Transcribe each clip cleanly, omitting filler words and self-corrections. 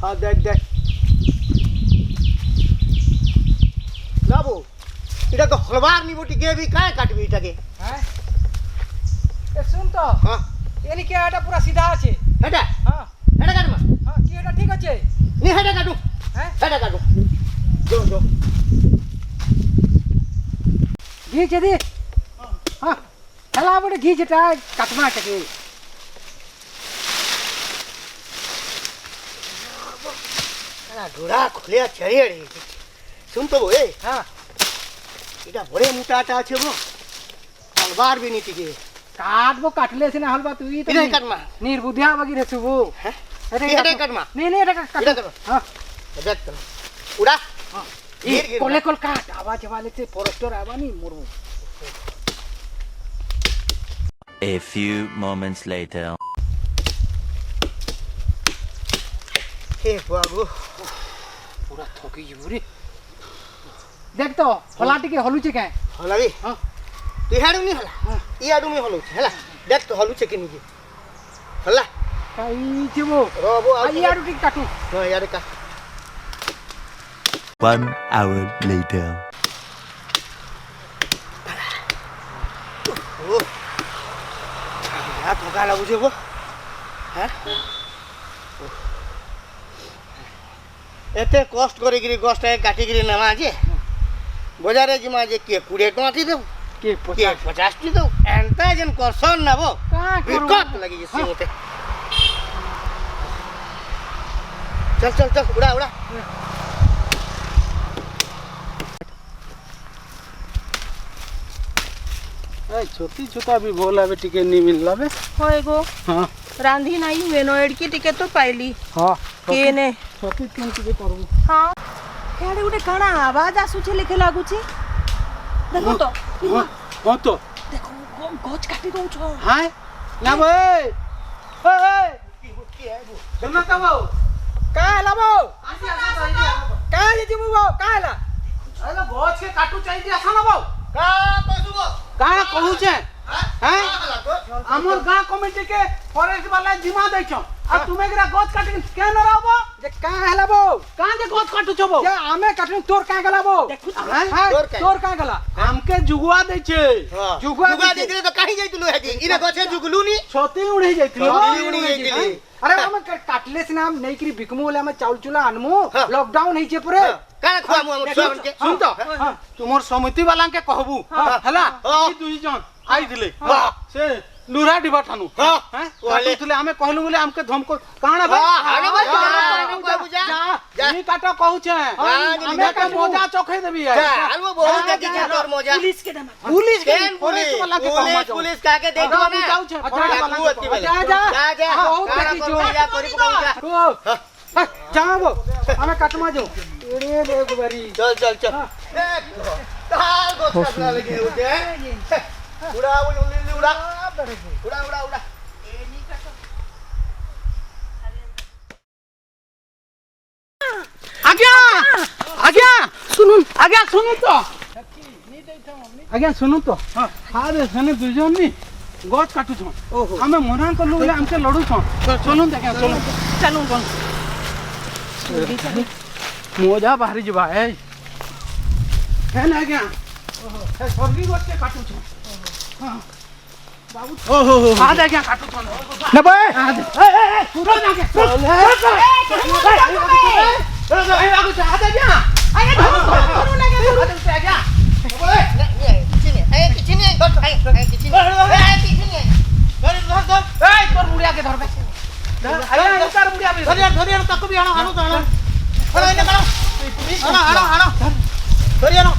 हाँ देख देख बाबू इटा तो हलवार नहीं बोटी के भी काय काटबी इटाके हैं ए सुन तो हाँ एली के आटा पूरा सीधा আছে हेटा हां हेटा काटमा हां কি এটা ঠিক আছে नी हेटा काटू हैं हेटा काटू जो जो ঘি চে দি हां হেলা বড় ঘি যেটা কাটমা টাকে ना ढोड़ा खोलिया चढ़िए सुन तो वो ए हां इटा बड़े मोटा आटा আছে वो हलवार भी नहीं टिके কাটবো কাটলে সে না হলবা তুই তো इटा काटमा নির্বুদ্ধিয়া বগি রে সুবু हैं এটা हेटा काटमा नहीं नहीं এটা কাট इटा काटमा हां देख तो उड़ा ये कोले कोल काट आवाज वाले से forester Avani Murmu A few moments later. हे बाबू पूरा थकी जुरी देख तो हलाटी के हलुचे के हलावी हां तू हाडू नहीं हला ई आडू में हलु हला देख तो हलु छे कि नहीं हला काई छबो रोबो आई आडू टिक काटू हां यार का 1 hour later. ओ या तो गाला बुझे वो हैं एते कष्ट करे गिरी कष्ट है काटी गिरी नवा जे बजारे जिमा जे के 20 टका टी दो के के 50 टी दो एंता जन करसन ना वो का करू विकट लगी जे सिमते चल चल चल उड़ा उड़ा ए छोटी छोटा भी भोला बे टिके नहीं मिल लाबे होय गो हां रांधी नाही हुए नो एडकी टिके तो पाइली हां केने छोटी तीन टिके परबू हां केडे उडे काना आवाज आसुचे लिखे लागुची देखो तो हां तो देखो गोच काटी दउ छो हां ना बे ए सुन तो बो का लाबो का जे जिमु बो का ला अरे गोछ के काटू चाहिए आसा ना बो का पसुबो का कहू छे हैं हमर गां कमिटी के फॉरेस्ट वाला जिम्मा दै छ आ तुमे एकरा गोछ काट के के न रहबो जे का हलाबो का जे गोछ काटू छबो जे आमे काटू तोर का गलाबो हैं तोर का गला हमके जुगुआ दै छे जुगुआ देखले तो काहे जाइतलु हेती इना गछे जुगलु नी छोटी उड़ी जाइतिलो छोटी उड़ी जाइतिली। अरे हम काटले से नाम नहीं करी बिकमु ले हम चाउल चुला अनमु हाँ। लॉकडाउन है छे पूरे का खुआमु हम सुन के सुन तो तुमर समिति वाला के कहबू हला हाँ। ई दुई जन आई दिले हाँ। से लुरा डिबा ठानु हाँ। हैं ओले। तुले हमें कहलु बोले हमके धमको काना भाई हाँ, हाने भाई, जा, हाने जा, भाई, जा, जा, जा। ई काटा कहू छे हाँ, हमें का काटबू। मोजा चोखे देबी है जा वो बहुत देखी छे तोर मौजा पुलिस के दमा पुलिस के केन पुलिस वाला के कहमा पुलिस पुलिस का के देखो अरे, ना जाऊ छे, अच्छा फौज वाला के अति कहमा। बेले। जा, जा। जा हाँ, बहुत काना देखी करू जो। जा करी पकड़ जा जाबो हमें काटमा जो एरे देख बारी चल चल चल ताल गोछ का लगे उठे उड़ा उड़ा उड़ा उड़ा उड़ा आज्ञा आज्ञा सुनुन आज्ञा सुनुन तो आज्ञा सुनुन तो अरे सने दुजन नी गोछ काटू छो ओहो। हमें मना करलु बोले हमके लड़ू छो चलुन देखा चलुन चलू कोन मोजा बाहरी जबा है ना आज्ञा ओहो सरगी गोछ के काटू छो हां बाबू ओहो हां आज्ञा काटू छो ने बे ए पूरा ना के ए बाबू चाह दे क्या आगे धरू ना के धरू से आज्ञा बोले किचन है धर ए तोर मुड़िया के धर बे अरे कर मुड़िया भी धरिया तक भी आनो तो आनो इने करो आनो धरिया नो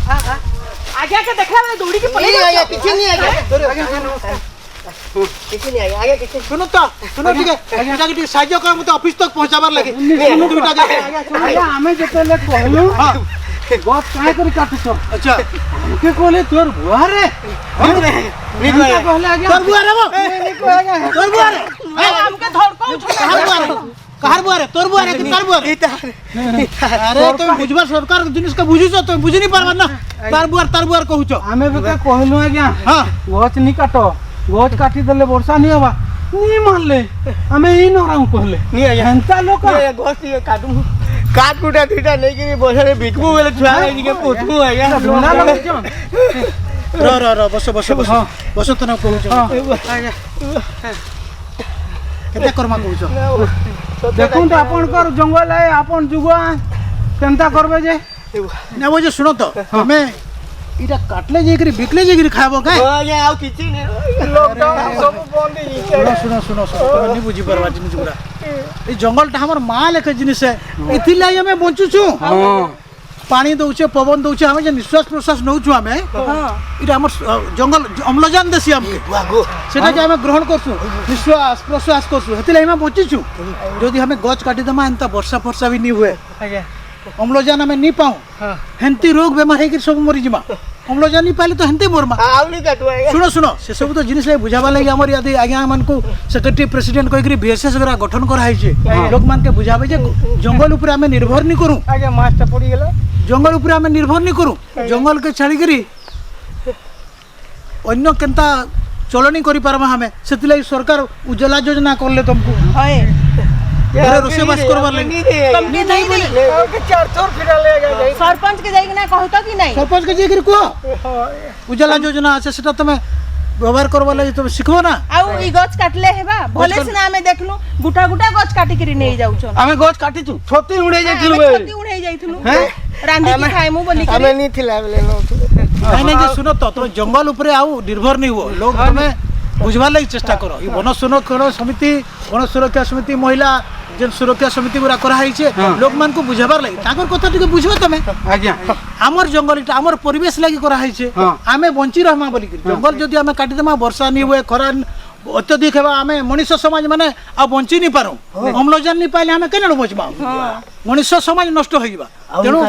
आगे के देखला में दौड़ी के नहीं आया किचन नहीं आया किचन नहीं आया आगे किचन सुनो ठीक है एटा के साहाय्य कर मते ऑफिस तक पहुंचाबार लागे सुनो दुटा जाके अरे हमें जेतेले कहलु हां गोछ काहे करी काटू छो अच्छा हमके कहले तोर बुआ रे नहीं कहले आगे तोर बुआ रे वो नहीं कहेगा तोर बुआ रे हमके धड़को कहार बुआ रे तोर बुआ रे कि तार बुआ रे अरे तुम बुझबा सरकार जिनिस का बुझी छ तुम बुझी नहीं पारबा ना तार बुआ कहू छ हमें भी कहलु आज्ञा हां गोछ नहीं काटो गोछ काटी देले वर्षा नहीं होबा नहीं मानले हमें ही नराऊ कहले नहीं आज्ञा एंता लोक ये गोस ये काटू काट कुटा दुटा नहीं कि बसरे बिकबू बेले छुआ नहीं के पोछू आज्ञा डोना लगछ र बस बस बस बस तो ना कहू केते कर्मा कहू देखूं तो आपन कर जंगल है आपन जुगा केनता करबे जे ना वो जे सुनो तो हमें इटा काटले जेकरी बिकले जेकरी खाबो का आज्ञा आउ किछि नहीं लॉकडाउन सब बंद ही सुनो तुम नहीं बुझी परवा जिनिस गुड़ा ए जंगलटा हमर मां लेखे जिनिस है इथि लाई हमें बंचू छु पानी दउछे पवन दउछे हमें जे निश्वास प्रश्वास नउ छु हमें इटा हमर जंगल अम्लजान देसी हमके सेटा जे हमें ग्रहण करछु निश्वास प्रश्वास करछु हेति लाई हमें बंची छु जदी हमें गछ काटी दमा एंता वर्षा फर्षा भी नहीं हुए अम्लजान हमें नहीं पाऊं हेंती रोग बेमार है कि सब मरी जिमा अम्लजान नहीं पाले तो हेंती मोरमा आउ नहीं काटू आज्ञा सुनो से सब तो जिनिस ले बुझावा लागि हमर यादी आज्ञा मन को सेक्रेटरी प्रेसिडेंट कहि करी बीएसएस वगैरह गठन करा है छे लोग मान के बुझावे जे जंगल ऊपर हमें निर्भर नहीं करू आज्ञा मास्टर पड़ी गेला जंगल ऊपर हमें निर्भर नहीं करू जंगल के छाड़ी करी अन्य केनता चलनी करि परबा हमें सेति लागि सरकार उज्ज्वला योजना करले तुमको हय घरे रोसे बास करबा लागि तुमने नहीं बोले के चार थोर फिरा ले गए सरपंच के जाई ना कहता कि नहीं सरपंच के जे करी को उज्ज्वला योजना আছে সেটা তুমি ব্যবহার করবা লাগি তুমি শিখবো না आउ ई गछ काटले हेबा भले से ना हमें देखलु गुटा गुटा गछ काटी करी नहीं जाउछन हमें गछ काटी छु छोटी उड़े जाइथिलु हमें छती उड़े जाइथिलु रांधी की खाइमु बोली हमें नहीं थिला बेले नो नहीं जे सुनो तो तुम जंगल ऊपर आउ निर्भर नहीं हो लोग तुम्हें बुझवा लागि चेष्टा करो ई वन सुरक्षा समिति वन सुरक्षा समिति महिला जन सुरक्षा समिति गुरा करा है छे लोग मान को बुझाबार लागि ताकर कथा टिके बुझबो तमे आज्ञा हमर जंगल इटा हमर परिवेश लागि करा है छे हमें बंची रहमा बोली कि जंगल जदी हमें काटी देमा वर्षा नहीं हुए खरा अत्यधिक हेबा हमें मनुष्य समाज माने आ बंची नहीं पारो अम्लजान नहीं पाइले हमें केना बचबा मनुष्य समाज नष्ट होइबा तेनु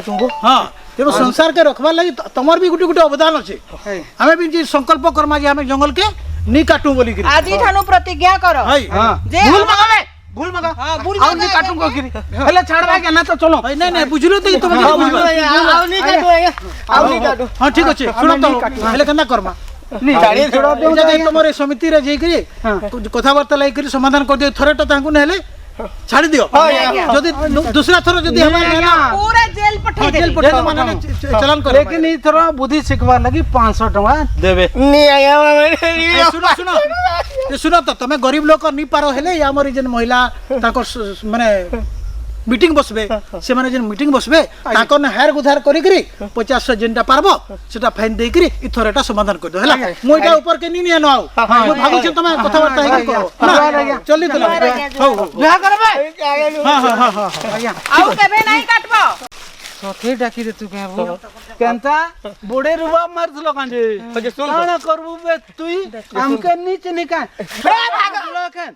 हां तेनु संसार के रखबा लागि तमर भी गुटी गुटी अवदान अछि हमें भी जी संकल्प करमा जे हमें जंगल के नहीं काटू बोली कि आज ठानु प्रतिज्ञा करो हाय जे भूल मगा हां भूल आउ नहीं काटू को गिरी पहले छाड़बा के ना तो चलो नहीं बुझलो तो तुम बुझबा आउ नहीं काटू आज्ञा आउ नहीं काटू हां ठीक अछि सुनो तो पहले केना करमा नहीं गाड़ी छोड़ा दे जगह तुमरे समिति रे जई करी कथा वार्ता लाई करी समाधान कर दियो थरे तो तांकु नेले छाड़ी दियो जदी दूसरा थरो जदी हमारे पूरा जेल पठा दे जेल पठा माने चलन कर लेकिन ई थोड़ा बुद्धि सिखवा लगी 500 टका देबे नहीं आज्ञा सुनो सुनो तो तमे गरीब लोग नहीं पारो हेले हमर जन महिला ताकर माने मीटिंग बसबे से माने जन मीटिंग बसबे ताकर ने हार गुधार करी करी 50 जेनटा पारबो सेटा फाइन देई करी ई थोरेटा समाधान कर दो हला मोइटा ऊपर के नी न आउ मो भागु छ तमे कथा वार्ता हे करो चली तो हो बियाह करबे हां आज्ञा आउ केबे नहीं काटबो सखे डाकी दे तू के वो केनता बड़े रुबा मारथलो कांजे सुन काना करबू बे तुई हमके नीचे निका भाग